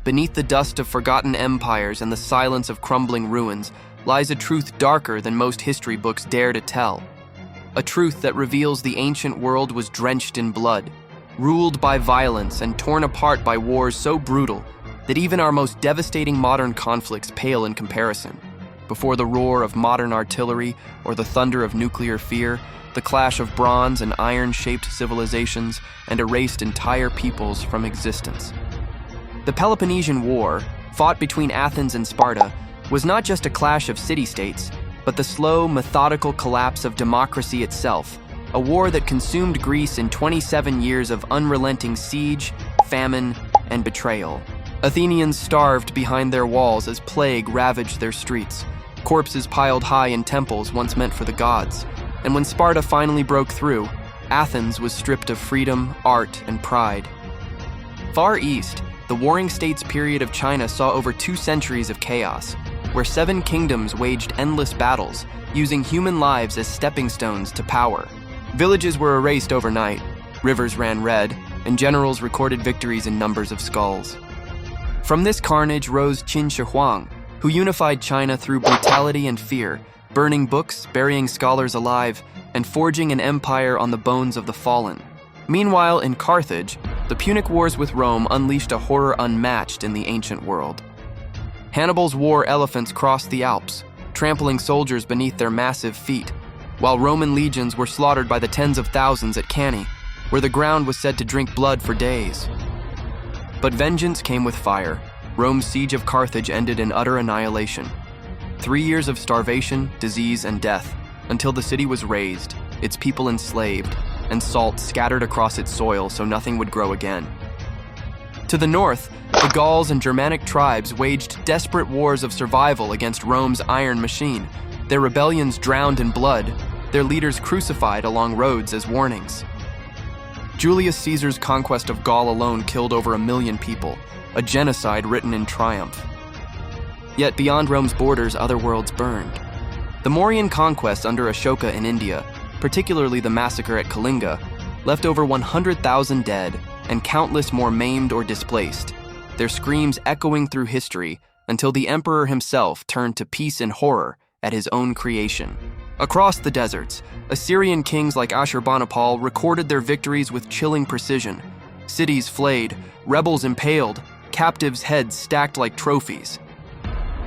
beneath the dust of forgotten empires and the silence of crumbling ruins, lies a truth darker than most history books dare to tell. A truth that reveals the ancient world was drenched in blood, ruled by violence and torn apart by wars so brutal that even our most devastating modern conflicts pale in comparison. Before the roar of modern artillery or the thunder of nuclear fear, the clash of bronze and iron-shaped civilizations and erased entire peoples from existence. The Peloponnesian War, fought between Athens and Sparta, was not just a clash of city-states, but the slow, methodical collapse of democracy itself, a war that consumed Greece in 27 years of unrelenting siege, famine, and betrayal. Athenians starved behind their walls as plague ravaged their streets, corpses piled high in temples once meant for the gods. And when Sparta finally broke through, Athens was stripped of freedom, art, and pride. Far east, the Warring States period of China saw over 2 centuries of chaos, where 7 kingdoms waged endless battles, using human lives as stepping stones to power. Villages were erased overnight, rivers ran red, and generals recorded victories in numbers of skulls. From this carnage rose Qin Shi Huang, who unified China through brutality and fear, burning books, burying scholars alive, and forging an empire on the bones of the fallen. Meanwhile, in Carthage, the Punic Wars with Rome unleashed a horror unmatched in the ancient world. Hannibal's war elephants crossed the Alps, trampling soldiers beneath their massive feet, while Roman legions were slaughtered by the tens of thousands at Cannae, where the ground was said to drink blood for days. But vengeance came with fire. Rome's siege of Carthage ended in utter annihilation. 3 years of starvation, disease, and death, until the city was razed, its people enslaved, and salt scattered across its soil so nothing would grow again. To the north, the Gauls and Germanic tribes waged desperate wars of survival against Rome's iron machine, their rebellions drowned in blood, their leaders crucified along roads as warnings. Julius Caesar's conquest of Gaul alone killed over 1 million people, a genocide written in triumph. Yet beyond Rome's borders, other worlds burned. The Mauryan conquest under Ashoka in India, particularly the massacre at Kalinga, left over 100,000 dead and countless more maimed or displaced, their screams echoing through history until the emperor himself turned to peace and horror at his own creation. Across the deserts, Assyrian kings like Ashurbanipal recorded their victories with chilling precision. Cities flayed, rebels impaled, captives' heads stacked like trophies.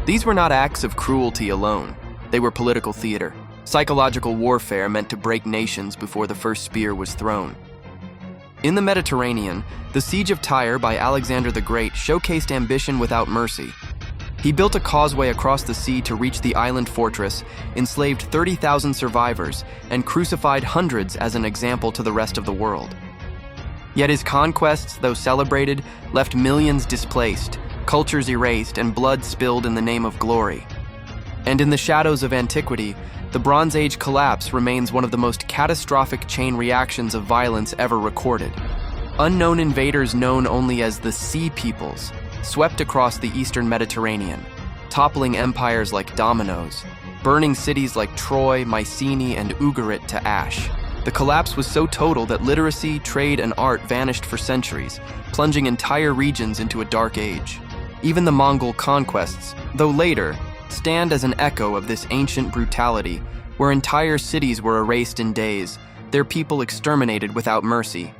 These were not acts of cruelty alone. They were political theater, psychological warfare meant to break nations before the first spear was thrown. In the Mediterranean, the Siege of Tyre by Alexander the Great showcased ambition without mercy. He built a causeway across the sea to reach the island fortress, enslaved 30,000 survivors, and crucified hundreds as an example to the rest of the world. Yet his conquests, though celebrated, left millions displaced, cultures erased, and blood spilled in the name of glory. And in the shadows of antiquity, the Bronze Age collapse remains one of the most catastrophic chain reactions of violence ever recorded. Unknown invaders known only as the Sea Peoples swept across the eastern Mediterranean, toppling empires like dominoes, burning cities like Troy, Mycenae, and Ugarit to ash. The collapse was so total that literacy, trade, and art vanished for centuries, plunging entire regions into a dark age. Even the Mongol conquests, though later, stand as an echo of this ancient brutality, where entire cities were erased in days, their people exterminated without mercy.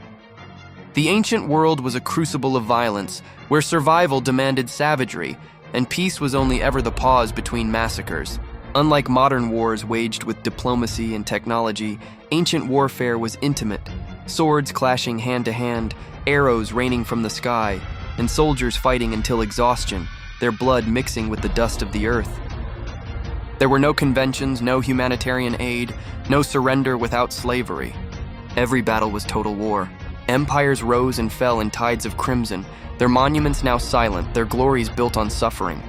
The ancient world was a crucible of violence, where survival demanded savagery, and peace was only ever the pause between massacres. Unlike modern wars waged with diplomacy and technology, ancient warfare was intimate, swords clashing hand to hand, arrows raining from the sky, and soldiers fighting until exhaustion, their blood mixing with the dust of the earth. There were no conventions, no humanitarian aid, no surrender without slavery. Every battle was total war. Empires rose and fell in tides of crimson, their monuments now silent, their glories built on suffering.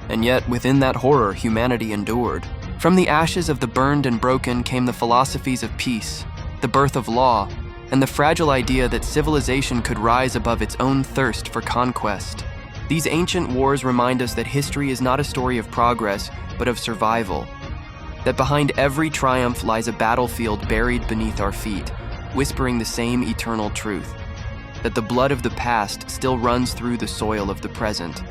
And yet, within that horror, humanity endured. From the ashes of the burned and broken came the philosophies of peace, the birth of law, and the fragile idea that civilization could rise above its own thirst for conquest. These ancient wars remind us that history is not a story of progress, but of survival. That behind every triumph lies a battlefield buried beneath our feet, whispering the same eternal truth. that the blood of the past still runs through the soil of the present.